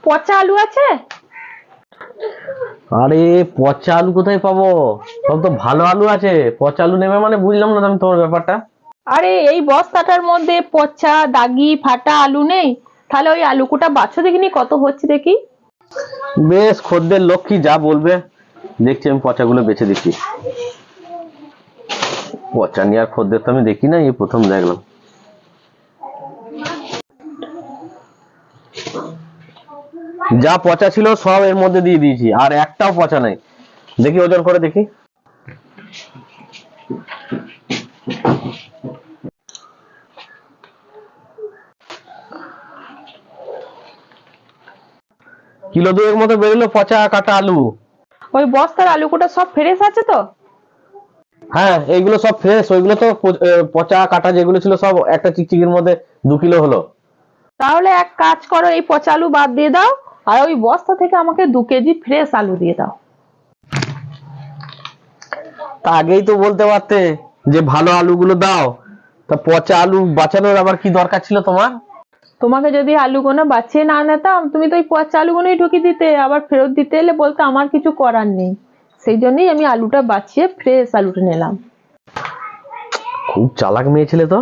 পচা আলু আছে? আরে পচা আলু কোথায় পাবো? সব তো ভালো আলু আছে। পচা আলু নেবে মানে বুঝলাম না আমি তোমার ব্যাপারটা। আরে এই বস্তাটার মধ্যে পচা দাগি ফাটা আলু নেই? তাহলে ওই আলু কোটা বাছো দেখিনি কত হচ্ছে দেখি। বেশ, খদ্দের লক্ষ্মী, যা বলবে। দেখছি আমি পচাগুলো বেছে দিচ্ছি। পচা নিয়ে আর খদ্দের তো আমি দেখি না, এই প্রথম দেখলাম। যা পচা ছিল সব এর মধ্যে দিয়ে দিয়েছি, আর একটাও পচা নাই। দেখি ওজন করে দেখি। কিলো দুয়ের মতো বেরোলো পচা কাটা আলু। ওই বস্তার আলু কোটা সব ফ্রেশ আছে তো? হ্যাঁ, এইগুলো সব ফ্রেশ। ওইগুলো তো পচা কাটা যেগুলো ছিল সব একটা চিকচিকির মধ্যে 2 কিলো হলো। তাহলে এক কাজ করো, এই পচা আলু বাদ দিয়ে দাও, আর ওই বস্তা থেকে আমাকে 2 কেজি ফ্রেশ আলু দিয়ে দাও। তা আগেই তো বলতে পারতে যে ভালো আলুগুলো দাও। তা পচা আলু বাঁচানোর আবার কি দরকার ছিল তোমার? তোমাকে যদি আলুগুলো বাঁচিয়ে না নিতাম, তুমি তো ওই পচা আলুগুলোই ঢুকিয়ে দিতে, আবার ফেরত দিতে এলে বলতে আমার কিছু করার নেই। সেই জন্যই আমি আলুটা বাঁচিয়ে ফ্রেশ আলুটা নিলাম। খুব চালাক মেয়ে ছেলে তো।